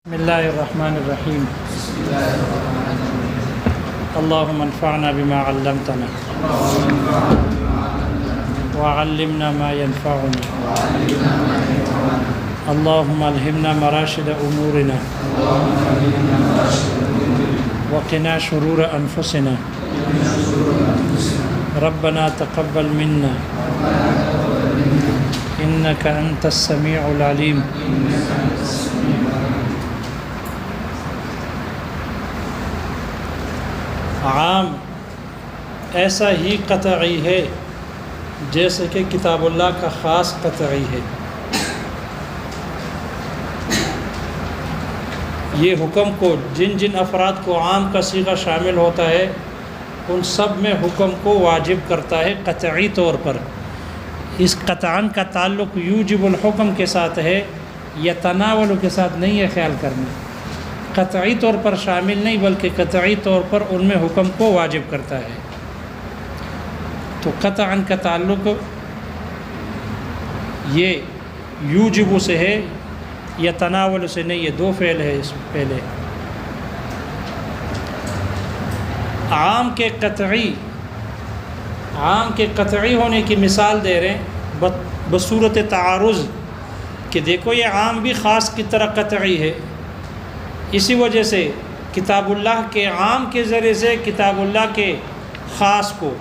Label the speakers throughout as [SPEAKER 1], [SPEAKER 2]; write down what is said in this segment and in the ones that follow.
[SPEAKER 1] بسم اللہ الرحمن الرحیم اللہم انفعنا بما علمتنا وعلمنا ما ينفعنا اللہم الہمنا مراشد امورنا وقنا شرور انفسنا ربنا تقبل منا انک انت السمیع العلیم عام ایسا ہی قطعی ہے جیسے کہ کتاب اللہ کا خاص قطعی ہے۔ یہ حکم کو جن جن افراد کو عام کا صیغہ شامل ہوتا ہے ان سب میں حکم کو واجب کرتا ہے قطعی طور پر۔ اس قطعاً کا تعلق یوجب الحکم کے ساتھ ہے، یتناول کے ساتھ نہیں ہے، خیال کرنا۔ قطعی طور پر شامل نہیں بلکہ قطعی طور پر ان میں حکم کو واجب کرتا ہے۔ تو قطعاً کا تعلق یہ یوجب سے ہے، یا تناول سے نہیں، یہ دو فعل ہے اس پہلے۔ عام کے قطعی ہونے کی مثال دے رہے ہیں بصورت تعارض کہ دیکھو یہ عام بھی خاص کی طرح قطعی ہے۔ اسی وجہ سے کتاب اللہ کے عام کے ذریعے سے کتاب اللہ کے خاص کو،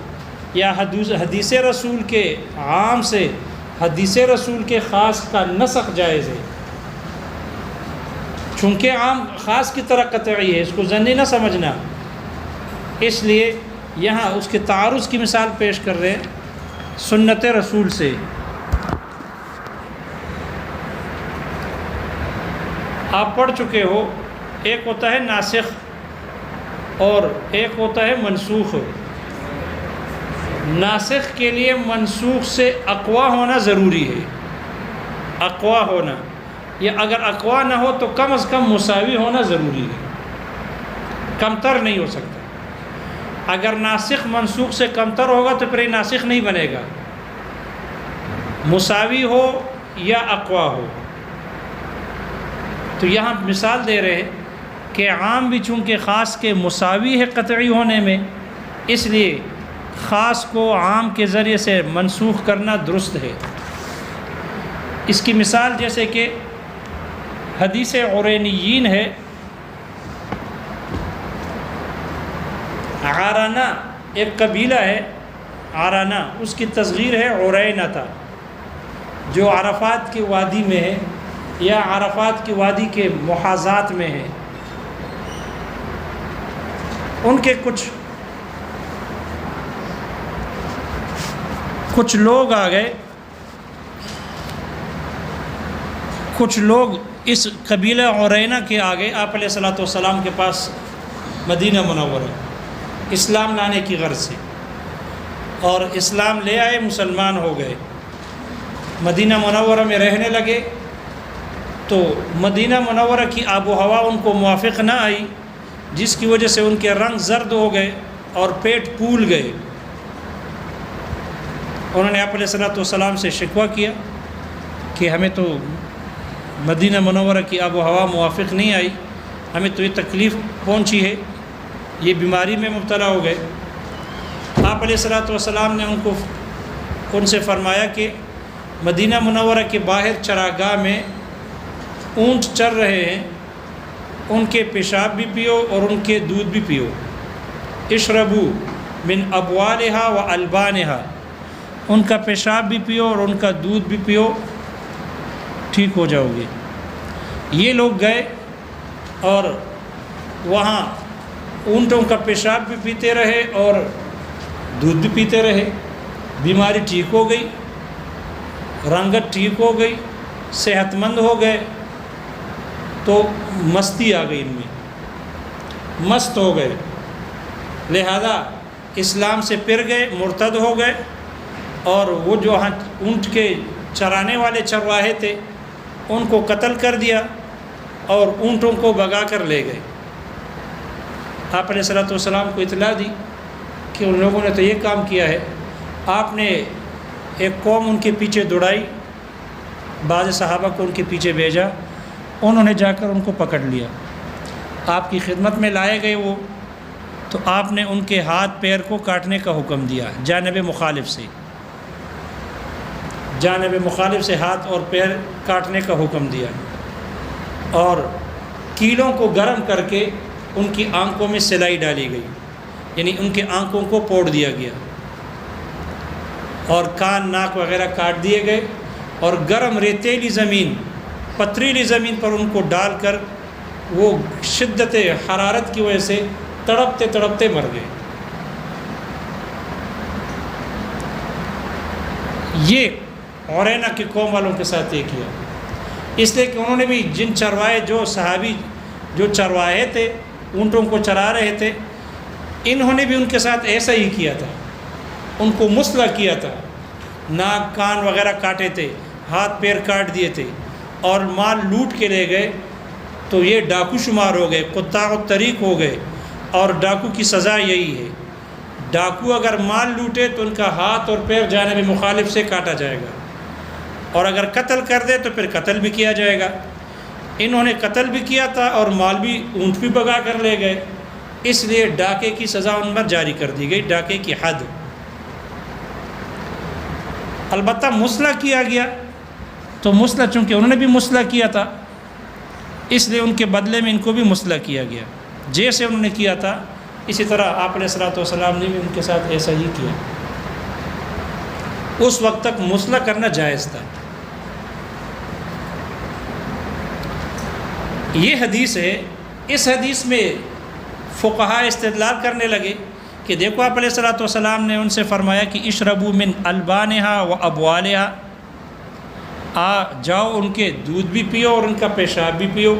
[SPEAKER 1] یا حدیث رسول کے عام سے حدیث رسول کے خاص کا نسخ جائز ہے، چونکہ عام خاص کی طرح قطعی ہے، اس کو ظنی نہ سمجھنا۔ اس لیے یہاں اس کے تعارض کی مثال پیش کر رہے ہیں سنت رسول سے۔ آپ پڑھ چکے ہو، ایک ہوتا ہے ناسخ اور ایک ہوتا ہے منسوخ۔ ناسخ کے لیے منسوخ سے اقوا ہونا ضروری ہے، اقوا ہونا، یا اگر اقوا نہ ہو تو کم از کم مساوی ہونا ضروری ہے، کمتر نہیں ہو سکتا۔ اگر ناسخ منسوخ سے کمتر ہوگا تو پھر یہ ناسخ نہیں بنے گا، مساوی ہو یا اقوا ہو۔ تو یہاں مثال دے رہے ہیں کہ عام بھی چونکہ خاص کے مساوی ہے قطعی ہونے میں، اس لیے خاص کو عام کے ذریعے سے منسوخ کرنا درست ہے۔ اس کی مثال جیسے کہ حدیث عرینیین ہے، عرانہ ایک قبیلہ ہے، عرانہ اس کی تصغیر ہے عرینہ تھا، جو عرفات کی وادی میں ہے یا عرفات کی وادی کے محاذات میں ہے۔ ان کے کچھ لوگ آ گئے، کچھ لوگ اس قبیلہ عرینہ کے آ گئے آپ علیہ الصلوۃ والسلام کے پاس مدینہ منورہ اسلام لانے کی غرض سے، اور اسلام لے آئے، مسلمان ہو گئے، مدینہ منورہ میں رہنے لگے۔ تو مدینہ منورہ کی آب و ہوا ان کو موافق نہ آئی، جس کی وجہ سے ان کے رنگ زرد ہو گئے اور پیٹ پھول گئے۔ انہوں نے آپ علیہ الصلوۃ والسلام سے شکوہ کیا کہ ہمیں تو مدینہ منورہ کی آب و ہوا موافق نہیں آئی، ہمیں تو یہ تکلیف پہنچی ہے، یہ بیماری میں مبتلا ہو گئے۔ آپ علیہ الصلوۃ والسلام نے ان سے فرمایا کہ مدینہ منورہ کے باہر چراگاہ میں اونٹ چر رہے ہیں، ان کے پیشاب بھی پیو اور ان کے دودھ بھی پیو۔ اشربو من ابوالہا و البانہا، ان کا پیشاب بھی پیو اور ان کا دودھ بھی پیو، ٹھیک ہو جاؤ گے۔ یہ لوگ گئے اور وہاں اونٹوں کا پیشاب بھی پیتے رہے اور دودھ بھی پیتے رہے، بیماری ٹھیک ہو گئی، رنگت ٹھیک ہو گئی، صحت مند ہو گئے۔ تو مستی آ گئی، ان میں مست ہو گئے، لہذا اسلام سے پھر گئے، مرتد ہو گئے، اور وہ جو اونٹ کے چرانے والے چرواہے تھے ان کو قتل کر دیا اور اونٹوں کو بھگا کر لے گئے۔ آپ علیہ الصلوۃ والسلام کو اطلاع دی کہ ان لوگوں نے تو یہ کام کیا ہے۔ آپ نے ایک قوم ان کے پیچھے دوڑائی، بعض صحابہ کو ان کے پیچھے بھیجا انہوں نے جا کر ان کو پکڑ لیا، آپ کی خدمت میں لائے گئے وہ، تو آپ نے ان کے ہاتھ پیر کو کاٹنے کا حکم دیا جانب مخالف سے، جانب مخالف سے ہاتھ اور پیر کاٹنے کا حکم دیا، اور کیلوں کو گرم کر کے ان کی آنکھوں میں سلائی ڈالی گئی، یعنی ان کے آنکھوں کو پوڑ دیا گیا، اور کان ناک وغیرہ کاٹ دیے گئے، اور گرم ریتیلی زمین، پتریلی زمین پر ان کو ڈال کر وہ شدت حرارت کی وجہ سے تڑپتے تڑپتے مر گئے۔ یہ عرینہ کی قوم والوں کے ساتھ یہ کیا، اس لیے کہ انہوں نے بھی جن چروائے، جو صحابی جو چرواہے تھے، اونٹوں کو چرا رہے تھے، انہوں نے بھی ان کے ساتھ ایسا ہی کیا تھا، ان کو مسلح کیا تھا، ناک کان وغیرہ کاٹے تھے، ہاتھ پیر کاٹ دیے تھے، اور مال لوٹ کے لے گئے، تو یہ ڈاکو شمار ہو گئے، قطاع الطریق ہو گئے، اور ڈاکو کی سزا یہی ہے، ڈاکو اگر مال لوٹے تو ان کا ہاتھ اور پیر جانب مخالف سے کاٹا جائے گا، اور اگر قتل کر دے تو پھر قتل بھی کیا جائے گا۔ انہوں نے قتل بھی کیا تھا اور مال بھی، اونٹ بھی بگا کر لے گئے، اس لیے ڈاکے کی سزا ان پر جاری کر دی گئی، ڈاکے کی حد۔ البتہ مسلح کیا گیا، تو مسلح چونکہ انہوں نے بھی مسلح کیا تھا، اس لیے ان کے بدلے میں ان کو بھی مسلح کیا گیا، جیسے انہوں نے کیا تھا اسی طرح آپ علیہ الصلوۃ والسلام نے بھی ان کے ساتھ ایسا ہی کیا۔ اس وقت تک مسلح کرنا جائز تھا۔ یہ حدیث ہے، اس حدیث میں فقہاء استدلال کرنے لگے کہ دیکھو آپ علیہ الصلوۃ والسلام نے ان سے فرمایا کہ اشربوا من البانہا و ابوالہا، جاؤ ان کے دودھ بھی پیو اور ان کا پیشاب بھی پیو،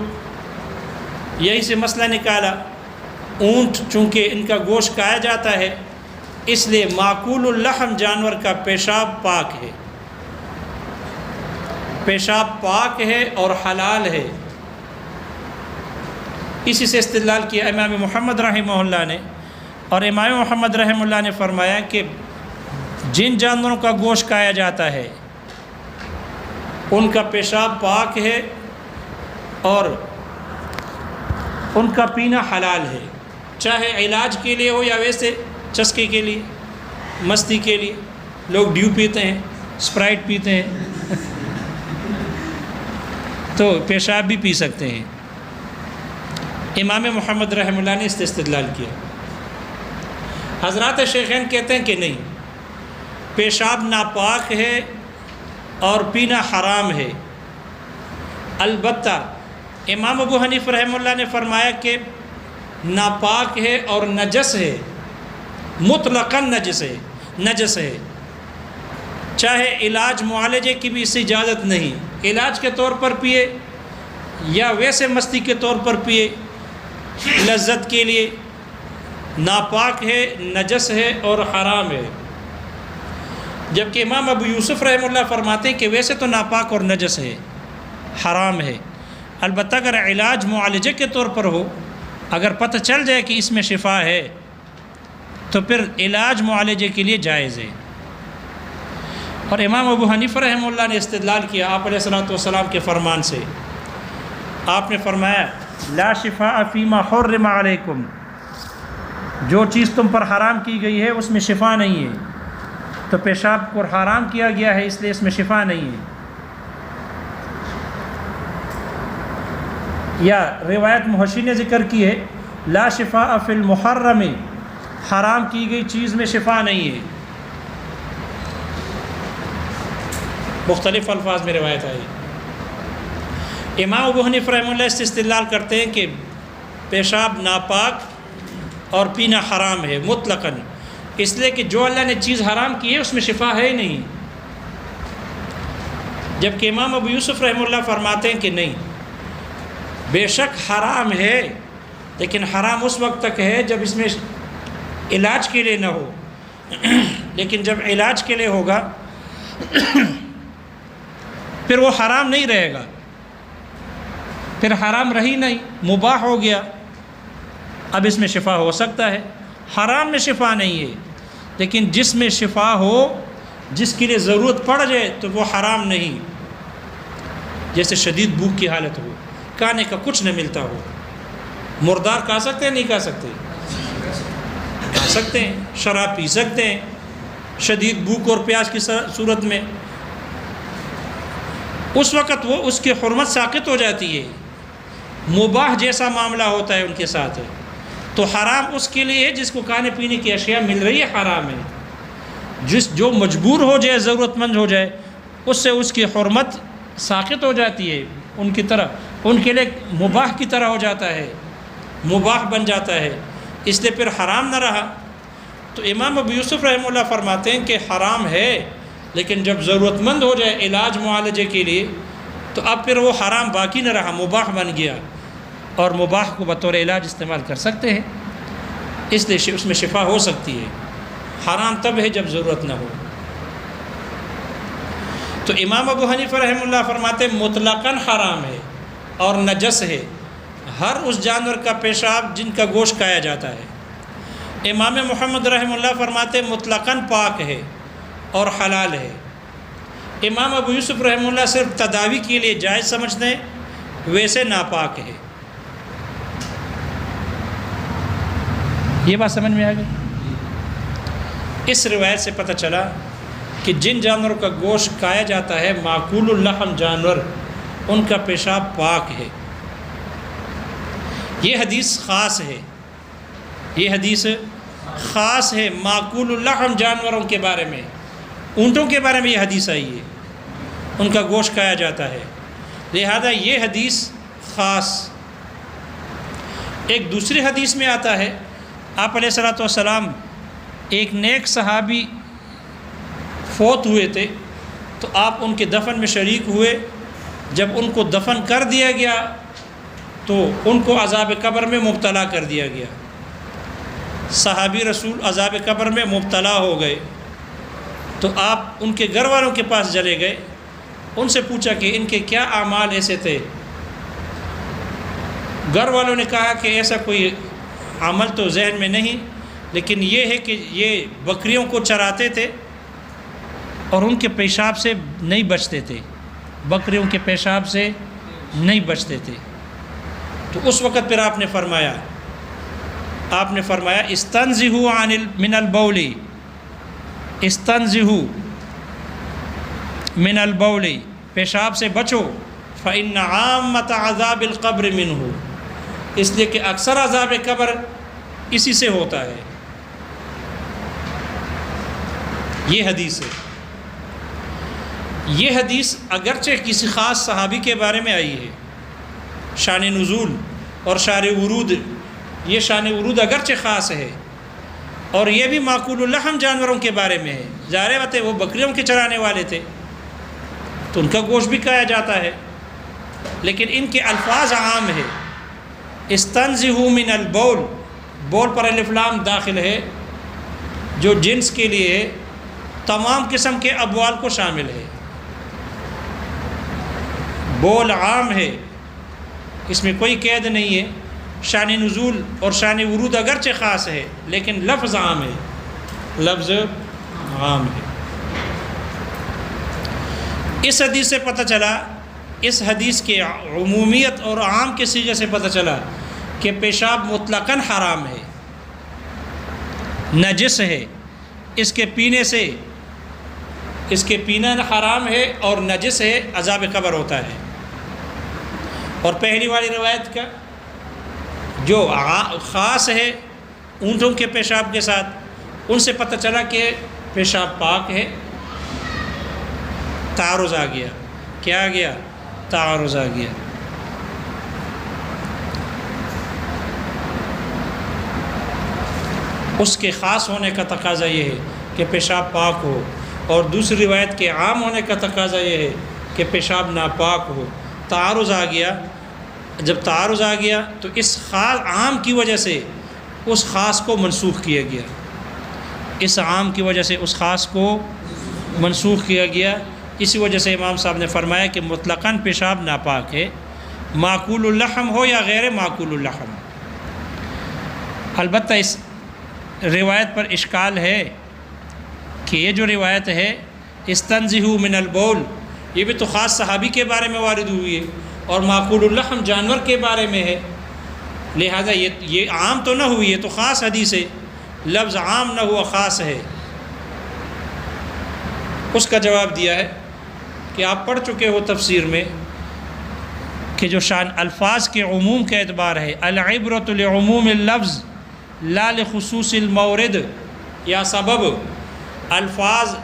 [SPEAKER 1] یہی سے مسئلہ نکالا۔ اونٹ چونکہ ان کا گوشت کھایا جاتا ہے، اس لیے معقول اللحم جانور کا پیشاب پاک ہے، پیشاب پاک ہے اور حلال ہے۔ اسی سے استدلال کیا امام محمد رحمہ اللہ نے، اور امام محمد رحمہ اللہ نے فرمایا کہ جن جانوروں کا گوشت کھایا جاتا ہے ان کا پیشاب پاک ہے اور ان کا پینا حلال ہے، چاہے علاج کے لیے ہو یا ویسے چسکے کے لیے، مستی کے لیے، لوگ ڈیو پیتے ہیں، اسپرائٹ پیتے ہیں تو پیشاب بھی پی سکتے ہیں۔ امام محمد رحمہ اللہ نے اس سے استدلال کیا۔ حضرات شیخین کہتے ہیں کہ نہیں، پیشاب ناپاک ہے اور پینا حرام ہے، البتہ امام ابو حنیفہ رحمہ اللہ نے فرمایا کہ ناپاک ہے اور نجس ہے، مطلقاً نجس ہے، چاہے علاج معالجے کی بھی اس سے اجازت نہیں، علاج کے طور پر پیے یا ویسے مستی کے طور پر پیے، لذت کے لیے، ناپاک ہے، نجس ہے اور حرام ہے۔ جبکہ امام ابو یوسف رحمہ اللہ فرماتے ہیں کہ ویسے تو ناپاک اور نجس ہے، حرام ہے، البتہ اگر علاج معالجے کے طور پر ہو، اگر پتہ چل جائے کہ اس میں شفا ہے تو پھر علاج معالجے کے لیے جائز ہے۔ اور امام ابو حنیفہ رحمہ اللہ نے استدلال کیا آپ علیہ الصلوۃ والسلام کے فرمان سے، آپ نے فرمایا لا شفاء فیما حرم علیکم، جو چیز تم پر حرام کی گئی ہے اس میں شفا نہیں ہے، تو پیشاب کو حرام کیا گیا ہے اس لیے اس میں شفا نہیں ہے۔ یا روایت محشی نے ذکر کی ہے لا شفاء فی المحرم، حرام کی گئی چیز میں شفا نہیں ہے، مختلف الفاظ میں روایت آئی۔ امام ابو حنیفہ رحمہ اللہ سے استدلال کرتے ہیں کہ پیشاب ناپاک اور پینا حرام ہے مطلقاً، اس لیے کہ جو اللہ نے چیز حرام کی ہے اس میں شفا ہے ہی نہیں۔ جبکہ امام ابو یوسف رحمہ اللہ فرماتے ہیں کہ نہیں، بے شک حرام ہے، لیکن حرام اس وقت تک ہے جب اس میں علاج کے لیے نہ ہو، لیکن جب علاج کے لیے ہوگا پھر وہ حرام نہیں رہے گا، پھر حرام رہی نہیں، مباح ہو گیا، اب اس میں شفا ہو سکتا ہے۔ حرام میں شفا نہیں ہے، لیکن جس میں شفا ہو، جس کے لیے ضرورت پڑ جائے تو وہ حرام نہیں، جیسے شدید بھوک کی حالت ہو، کھانے کا کچھ نہ ملتا ہو۔ مردار کھا سکتے ہیں نہیں کھا سکتے؟ کھا سکتے ہیں۔ شراب پی سکتے ہیں شدید بھوک اور پیاس کی صورت میں، اس وقت وہ اس کی حرمت ساقط ہو جاتی ہے۔ مباح جیسا معاملہ ہوتا ہے ان کے ساتھ، تو حرام اس کے لیے ہے جس کو کھانے پینے کی اشیاء مل رہی ہے حرام ہے۔ جو مجبور ہو جائے، ضرورت مند ہو جائے، اس سے اس کی حرمت ساقط ہو جاتی ہے، ان کی طرح ان کے لیے مباح کی طرح ہو جاتا ہے، مباح بن جاتا ہے، اس لیے پھر حرام نہ رہا۔ تو امام ابو یوسف رحمہ اللہ فرماتے ہیں کہ حرام ہے، لیکن جب ضرورت مند ہو جائے علاج معالجے کے لیے تو اب پھر وہ حرام باقی نہ رہا، مباح بن گیا، اور مباح کو بطور علاج استعمال کر سکتے ہیں، اس لیے اس میں شفا ہو سکتی ہے۔ حرام تب ہے جب ضرورت نہ ہو۔ تو امام ابو حنیفہ رحمہ اللہ فرماتے ہیں مطلقاً حرام ہے اور نجس ہے ہر اس جانور کا پیشاب جن کا گوشت کھایا جاتا ہے۔ امام محمد رحمہ اللہ فرماتے ہیں مطلقاً پاک ہے اور حلال ہے۔ امام ابو یوسف رحمہ اللہ صرف تداوی کے لیے جائز سمجھتے ہیں، ویسے ناپاک ہے۔ یہ بات سمجھ میں آ گئی؟ اس روایت سے پتہ چلا کہ جن جانوروں کا گوشت کھایا جاتا ہے معقول اللحم جانور، ان کا پیشاب پاک ہے۔ یہ حدیث خاص ہے، یہ حدیث خاص ہے معقول اللحم جانوروں کے بارے میں۔ اونٹوں کے بارے میں یہ حدیث آئی ہے، ان کا گوشت کھایا جاتا ہے، لہذا یہ حدیث خاص۔ ایک دوسری حدیث میں آتا ہے آپ علیہ الصلوۃ والسلام ایک نیک صحابی فوت ہوئے تھے تو آپ ان کے دفن میں شریک ہوئے۔ جب ان کو دفن کر دیا گیا تو ان کو عذاب قبر میں مبتلا کر دیا گیا۔ صحابی رسول عذاب قبر میں مبتلا ہو گئے تو آپ ان کے گھر والوں کے پاس چلے گئے، ان سے پوچھا کہ ان کے کیا اعمال ایسے تھے۔ گھر والوں نے کہا کہ ایسا کوئی عمل تو ذہن میں نہیں، لیکن یہ ہے کہ یہ بکریوں کو چراتے تھے اور ان کے پیشاب سے نہیں بچتے تھے، بکریوں کے پیشاب سے نہیں بچتے تھے۔ تو اس وقت پھر آپ نے فرمایا استنزہوا من البول، استنزہوا من البول، پیشاب سے بچو، فإن عامۃ عذاب القبر منہ، اس لیے کہ اکثر عذاب قبر اسی سے ہوتا ہے۔ یہ حدیث ہے۔ یہ حدیث اگرچہ کسی خاص صحابی کے بارے میں آئی ہے، شان نزول اور شان ورود، یہ شان ورود اگرچہ خاص ہے، اور یہ بھی معقول اللحم جانوروں کے بارے میں ہے۔ ظاہر بات ہے وہ بکریوں کے چرانے والے تھے تو ان کا گوشت بھی کھایا جاتا ہے، لیکن ان کے الفاظ عام ہے۔ استنزہوا من البول، بول پر الف لام داخل ہے جو جنس کے لیے تمام قسم کے ابوال کو شامل ہے۔ بول عام ہے، اس میں کوئی قید نہیں ہے۔ شان نزول اور شان ورود اگرچہ خاص ہے لیکن لفظ عام ہے، لفظ عام ہے۔ اس حدیث سے پتہ چلا، اس حدیث کے عمومیت اور عام کے سیغے سے پتہ چلا کہ پیشاب مطلقاً حرام ہے، نجس ہے، اس کے پینے سے، اس کے پینا حرام ہے اور نجس ہے، عذاب قبر ہوتا ہے۔ اور پہلی والی روایت کا جو خاص ہے اونٹوں کے پیشاب کے ساتھ، ان سے پتہ چلا کہ پیشاب پاک ہے۔ تعارض آ گیا، کیا آ گیا؟ تعارض آ گیا۔ اس کے خاص ہونے کا تقاضا یہ ہے کہ پیشاب پاک ہو، اور دوسری روایت کے عام ہونے کا تقاضا یہ ہے کہ پیشاب ناپاک ہو۔ تعارض آ گیا۔ جب تعارض آ گیا تو اس خاص عام کی وجہ سے اس خاص کو منسوخ کیا گیا، اس عام کی وجہ سے اس خاص کو منسوخ کیا گیا۔ اسی وجہ سے امام صاحب نے فرمایا کہ مطلقاً پیشاب ناپاک ہے، معقول اللحم ہو یا غیر معقول اللحم۔ البتہ اس روایت پر اشکال ہے کہ یہ جو روایت ہے استنزہوا من البول، یہ بھی تو خاص صحابی کے بارے میں وارد ہوئی ہے، اور معقول اللحم جانور کے بارے میں ہے، لہٰذا یہ عام تو نہ ہوئی، یہ تو خاص حدیث ہے، لفظ عام نہ ہوا، خاص ہے۔ اس کا جواب دیا ہے کہ آپ پڑھ چکے ہو تفسیر میں کہ جو شان الفاظ کے عموم کا اعتبار ہے، العبرۃ لعموم اللفظ لا لخصوص المورد یا سبب، الفاظ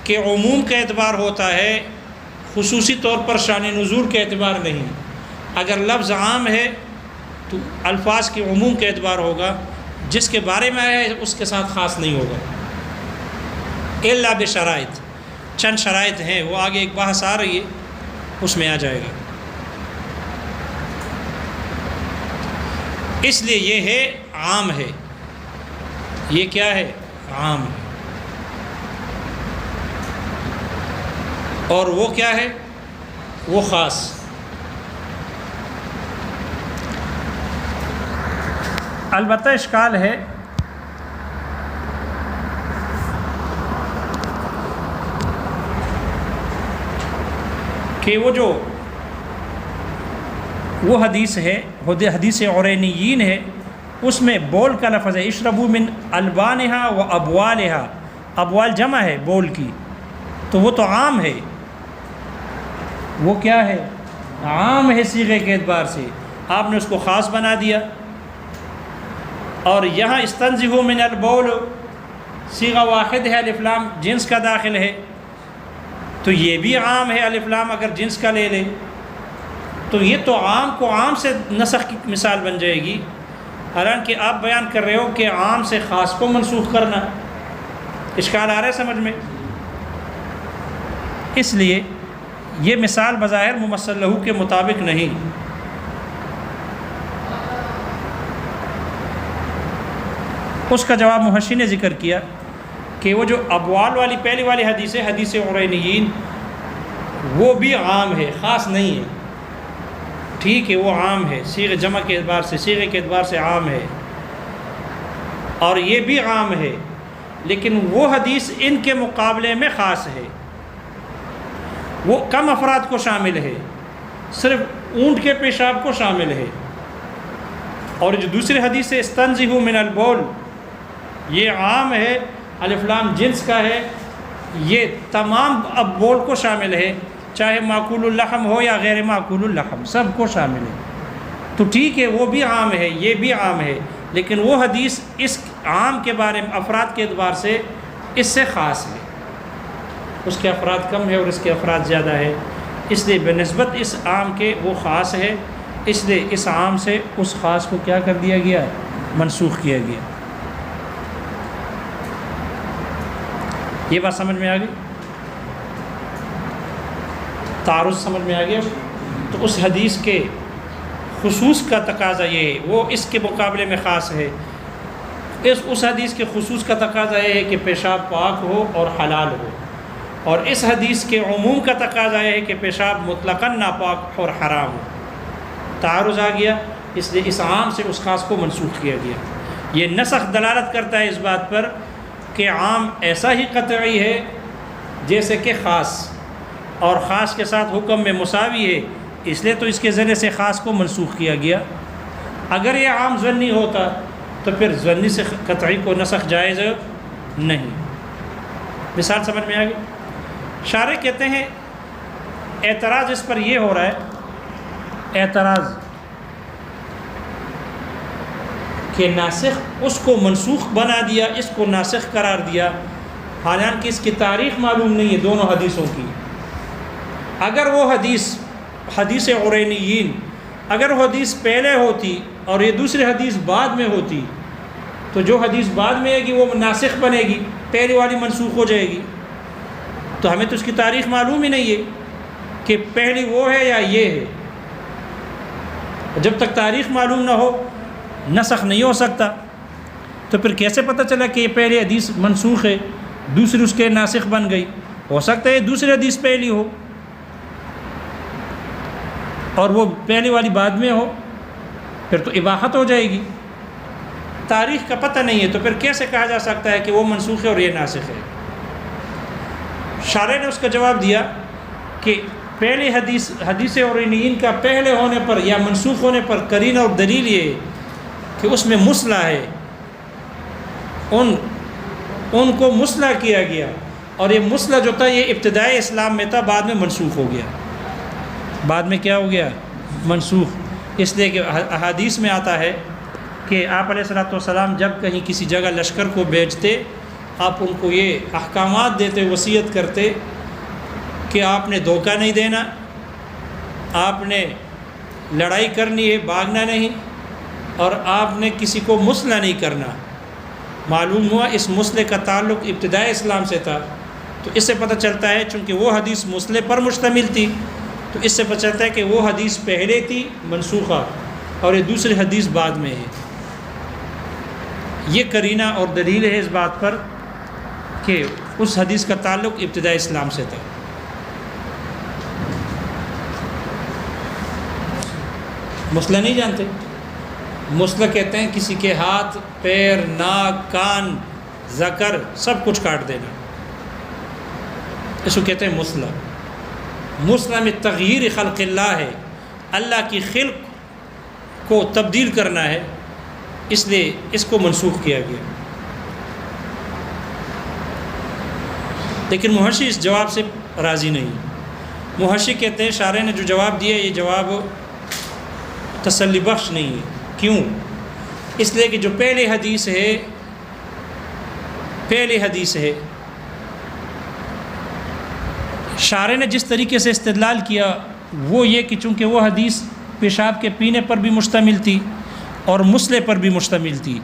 [SPEAKER 1] کے عموم کا اعتبار ہوتا ہے، خصوصی طور پر شان نزول کے اعتبار نہیں۔ اگر لفظ عام ہے تو الفاظ کے عموم کا اعتبار ہوگا، جس کے بارے میں آیا ہے اس کے ساتھ خاص نہیں ہوگا، الا بشرائط، چند شرائط ہیں، وہ آگے ایک بحث آ رہی ہے، اس میں آ جائے گا۔ اس لیے یہ ہے عام ہے، یہ کیا ہے؟ عام ہے۔ اور وہ کیا ہے؟ وہ خاص۔ البتہ اشکال ہے کہ وہ حدیث ہے، حدیث عرینیین ہے، اس میں بول کا لفظ ہے، اشربوا من البانہا و ابوالہا، ابوال جمع ہے بول کی، تو وہ تو عام ہے، وہ کیا ہے؟ عام ہے صیغے کے اعتبار سے، آپ نے اس کو خاص بنا دیا۔ اور یہاں استنزہوا من البول صیغہ واحد ہے، الف لام جنس کا داخل ہے، تو یہ بھی عام ہے، الف لام اگر جنس کا لے لے تو یہ تو عام کو عام سے نسخ کی مثال بن جائے گی، حالانکہ آپ بیان کر رہے ہو کہ عام سے خاص کو منسوخ کرنا۔ اشکال آ رہا ہے سمجھ میں؟ اس لیے یہ مثال بظاہر ممثل لہو کے مطابق نہیں۔ اس کا جواب محشی نے ذکر کیا کہ وہ جو ابوال والی پہلی والی حدیث ہے، حدیث عرینیین، وہ بھی عام ہے، خاص نہیں ہے، ٹھیک ہے، وہ عام ہے، صیغہ جمع کے اعتبار سے، صیغے کے اعتبار سے عام ہے، اور یہ بھی عام ہے، لیکن وہ حدیث ان کے مقابلے میں خاص ہے، وہ کم افراد کو شامل ہے، صرف اونٹ کے پیشاب کو شامل ہے۔ اور جو دوسری حدیث ہے استنزہوا من البول، یہ عام ہے، الف لام جنس کا ہے، یہ تمام اب بول کو شامل ہے، چاہے معقول اللحم ہو یا غیر معقول اللحم، سب کو شامل ہے، تو ٹھیک ہے، وہ بھی عام ہے، یہ بھی عام ہے، لیکن وہ حدیث اس عام کے بارے میں افراد کے اعتبار سے اس سے خاص ہے، اس کے افراد کم ہے اور اس کے افراد زیادہ ہے، اس لیے بنسبت اس عام کے وہ خاص ہے، اس لیے اس عام سے اس خاص کو کیا کر دیا گیا؟ منسوخ کیا گیا۔ یہ بات سمجھ میں آ گئی؟ تعارض سمجھ میں آ گیا؟ تو اس حدیث کے خصوص کا تقاضا یہ ہے، وہ اس کے مقابلے میں خاص ہے، اس حدیث کے خصوص کا تقاضا یہ ہے کہ پیشاب پاک ہو اور حلال ہو، اور اس حدیث کے عموم کا تقاضا یہ ہے کہ پیشاب مطلقاً ناپاک اور حرام ہو۔ تعارض آ گیا، اس لیے اس عام سے اس خاص کو منسوخ کیا گیا۔ یہ نسخ دلالت کرتا ہے اس بات پر کہ عام ایسا ہی قطعی ہے جیسے کہ خاص، اور خاص کے ساتھ حکم میں مساوی ہے، اس لیے تو اس کے ذریعے سے خاص کو منسوخ کیا گیا۔ اگر یہ عام ظنی ہوتا تو پھر ظنی سے قطعی کو نسخ جائز نہیں۔ مثال سمجھ میں آ گئی؟ شارح کہتے ہیں اعتراض اس پر یہ ہو رہا ہے، اعتراض کہ ناسخ اس کو منسوخ بنا دیا، اس کو ناسخ قرار دیا، حالانکہ اس کی تاریخ معلوم نہیں ہے دونوں حدیثوں کی۔ اگر وہ حدیث عرینیین، اگر وہ حدیث پہلے ہوتی اور یہ دوسری حدیث بعد میں ہوتی تو جو حدیث بعد میں آئے گی وہ ناسخ بنے گی، پہلی والی منسوخ ہو جائے گی، تو ہمیں تو اس کی تاریخ معلوم ہی نہیں ہے کہ پہلی وہ ہے یا یہ ہے۔ جب تک تاریخ معلوم نہ ہو نسخ نہیں ہو سکتا، تو پھر کیسے پتہ چلا کہ یہ پہلی حدیث منسوخ ہے، دوسری اس کے ناسخ بن گئی؟ ہو سکتا ہے دوسری حدیث پہلی ہو اور وہ پہلی والی بعد میں ہو، پھر تو اباحت ہو جائے گی۔ تاریخ کا پتہ نہیں ہے تو پھر کیسے کہا جا سکتا ہے کہ وہ منسوخ ہے اور یہ ناسخ ہے؟ شارح نے اس کا جواب دیا کہ پہلے حدیث عرینین کا پہلے ہونے پر یا منسوخ ہونے پر قرینہ اور دلیل یہ کہ اس میں مصلح ہے، ان کو مصلح کیا گیا، اور یہ مصلح جو تھا یہ ابتدائی اسلام میں تھا، بعد میں منسوخ ہو گیا، بعد میں کیا ہو گیا؟ منسوخ۔ اس لیے کہ احادیث میں آتا ہے کہ آپ علیہ الصلوۃ والسلام جب کہیں کسی جگہ لشکر کو بھیجتے، آپ ان کو یہ احکامات دیتے، وصیت کرتے کہ آپ نے دھوکہ نہیں دینا، آپ نے لڑائی کرنی ہے، بھاگنا نہیں، اور آپ نے کسی کو مصلح نہیں کرنا۔ معلوم ہوا اس مصلح کا تعلق ابتدائی اسلام سے تھا، تو اس سے پتہ چلتا ہے چونکہ وہ حدیث مصلح پر مشتمل تھی، تو اس سے پتہ چلتا ہے کہ وہ حدیث پہلے تھی منسوخہ، اور یہ دوسری حدیث بعد میں ہے۔ یہ قرینہ اور دلیل ہے اس بات پر کہ اس حدیث کا تعلق ابتدائی اسلام سے تھا۔ مصلح نہیں جانتے؟ مصلح کہتے ہیں کسی کے ہاتھ، پیر، ناک، کان، ذکر سب کچھ کاٹ دینا، اس کو کہتے ہیں مصلح۔ مصلح میں تغییر خلق اللہ ہے، اللہ کی خلق کو تبدیل کرنا ہے، اس لیے اس کو منسوخ کیا گیا۔ لیکن محشی اس جواب سے راضی نہیں۔ محشی کہتے ہیں شارح نے جو جواب دیا یہ جواب تسلی بخش نہیں ہے۔ کیوں؟ اس لیے کہ جو پہلی حدیث ہے شارح نے جس طریقے سے استدلال کیا وہ یہ کہ چونکہ وہ حدیث پیشاب کے پینے پر بھی مشتمل تھی اور مصلح پر بھی مشتمل تھی،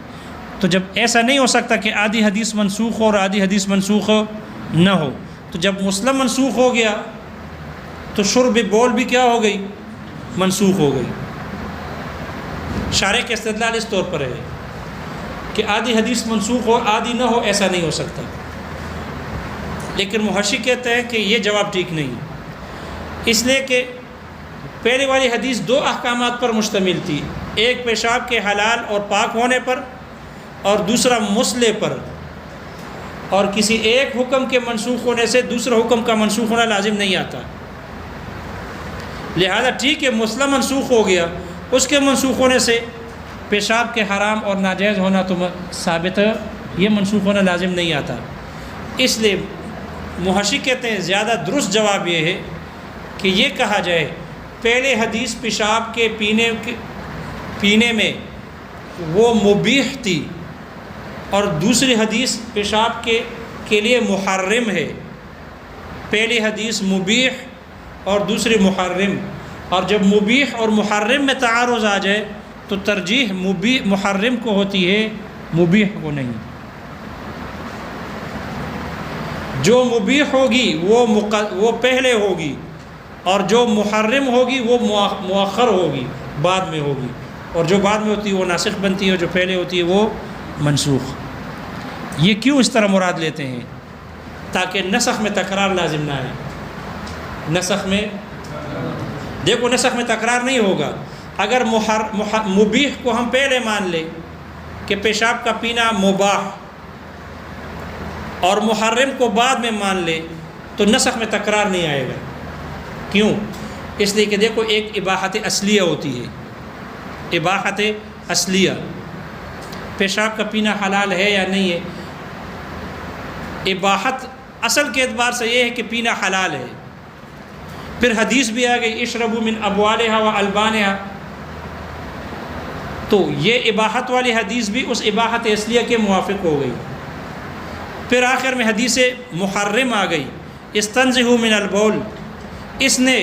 [SPEAKER 1] تو جب ایسا نہیں ہو سکتا کہ آدھی حدیث منسوخ ہو اور آدھی حدیث منسوخ نہ ہو، تو جب مصلح منسوخ ہو گیا تو شرب بول بھی کیا ہو گئی؟ منسوخ ہو گئی۔ شارح کے استدلال اس طور پر ہے کہ آدھی حدیث منسوخ ہو آدھی نہ ہو، ایسا نہیں ہو سکتا۔ لیکن محشی کہتے ہیں کہ یہ جواب ٹھیک نہیں، اس لیے کہ پہلے والی حدیث دو احکامات پر مشتمل تھی، ایک پیشاب کے حلال اور پاک ہونے پر اور دوسرا مصلح پر، اور کسی ایک حکم کے منسوخ ہونے سے دوسرے حکم کا منسوخ ہونا لازم نہیں آتا۔ لہذا ٹھیک ہے مصلح منسوخ ہو گیا، اس کے منسوخ ہونے سے پیشاب کے حرام اور ناجائز ہونا تو ثابت ہے، یہ منسوخ ہونا لازم نہیں آتا۔ اس لیے محشی کہتے ہیں زیادہ درست جواب یہ ہے کہ یہ کہا جائے پہلے حدیث پیشاب کے پینے میں وہ مبیح تھی اور دوسری حدیث پیشاب کے لیے محرم ہے۔ پہلی حدیث مبیح اور دوسری محرم، اور جب مبیح اور محرم میں تعارض آ جائے تو ترجیح محرم کو ہوتی ہے، مبیح کو نہیں۔ جو مبیح ہوگی وہ پہلے ہوگی، اور جو محرم ہوگی وہ مؤخر ہوگی، بعد میں ہوگی، اور جو بعد میں ہوتی ہے وہ ناسخ بنتی ہے، اور جو پہلے ہوتی ہے وہ منسوخ۔ یہ کیوں اس طرح مراد لیتے ہیں؟ تاکہ نسخ میں تکرار لازم نہ آئے۔ نسخ میں دیکھو، نسخ میں تکرار نہیں ہوگا اگر مبیح کو ہم پہلے مان لیں کہ پیشاب کا پینا مباح، اور محرم کو بعد میں مان لے تو نسخ میں تکرار نہیں آئے گا۔ کیوں؟ اس لیے کہ دیکھو ایک اباحت اصلیہ ہوتی ہے، اباحت اصلیہ، پیشاب کا پینا حلال ہے یا نہیں ہے۔ اباحت اصل کے اعتبار سے یہ ہے کہ پینا حلال ہے، پھر حدیث بھی آ گئی اشربوا من ابوالہا و البانہا، تو یہ اباحت والی حدیث بھی اس اباحت اصلیہ کے موافق ہو گئی۔ پھر آخر میں حدیث محرم آ گئی استنزہوا من البول، اس نے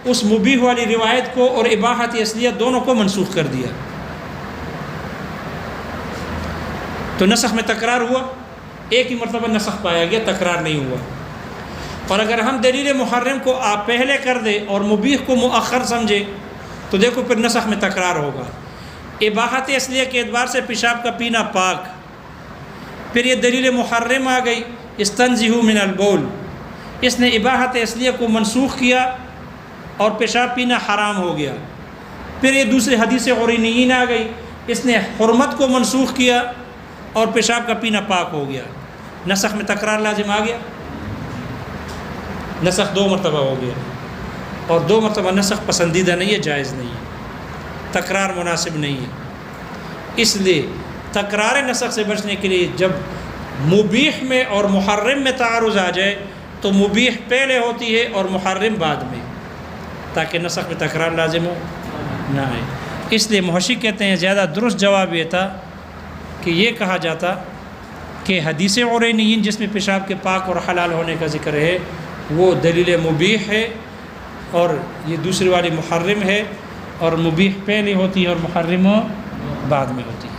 [SPEAKER 1] اس مبیح والی روایت کو اور اباحت اصلیہ دونوں کو منسوخ کر دیا۔ تو نسخ میں تکرار ہوا، ایک ہی مرتبہ نسخ پایا گیا، تکرار نہیں ہوا۔ اور اگر ہم دلیل محرم کو آپ پہلے کر دیں اور مبیح کو مؤخر سمجھے تو دیکھو پھر نسخ میں تکرار ہوگا۔ اباحت اصلیہ کے اعتبار سے پیشاب کا پینا پاک، پھر یہ دلیل محرم آ گئی استنزہوا من البول، اس نے اباحت اصلیہ کو منسوخ کیا اور پیشاب پینا حرام ہو گیا۔ پھر یہ دوسری حدیث عرینین آ گئی، اس نے حرمت کو منسوخ کیا اور پیشاب کا پینا پاک ہو گیا۔ نسخ میں تکرار لازم آ گیا، نسخ دو مرتبہ ہو گیا۔ اور 2 مرتبہ نسخ پسندیدہ نہیں ہے، جائز نہیں ہے، تکرار مناسب نہیں ہے۔ اس لیے تکرار نسخ سے بچنے کے لیے جب مبیح میں اور محرم میں تعارض آ جائے تو مبیح پہلے ہوتی ہے اور محرم بعد میں، تاکہ نسخ میں تکرار لازم ہو نہ آئے۔ اس لیے محشی کہتے ہیں زیادہ درست جواب یہ تھا کہ یہ کہا جاتا کہ حدیث عرینین جس میں پیشاب کے پاک اور حلال ہونے کا ذکر ہے وہ دلیل مبیح ہے، اور یہ دوسری والی محرم ہے، اور مبیح پہلے ہوتی ہے اور محرم بعد میں ہوتی ہے۔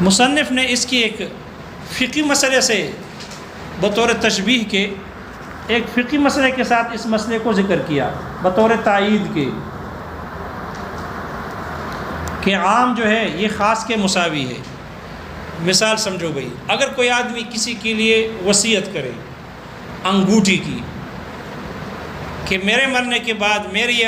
[SPEAKER 1] مصنف نے اس کی ایک فقہی مسئلے سے بطور تشبیہ کے ایک فقہی مسئلے کے ساتھ اس مسئلے کو ذکر کیا بطور تائید کے کہ عام جو ہے یہ خاص کے مساوی ہے۔ مثال سمجھو بھائی، اگر کوئی آدمی کسی کے لیے وصیت کرے انگوٹھی کی کہ میرے مرنے کے بعد میری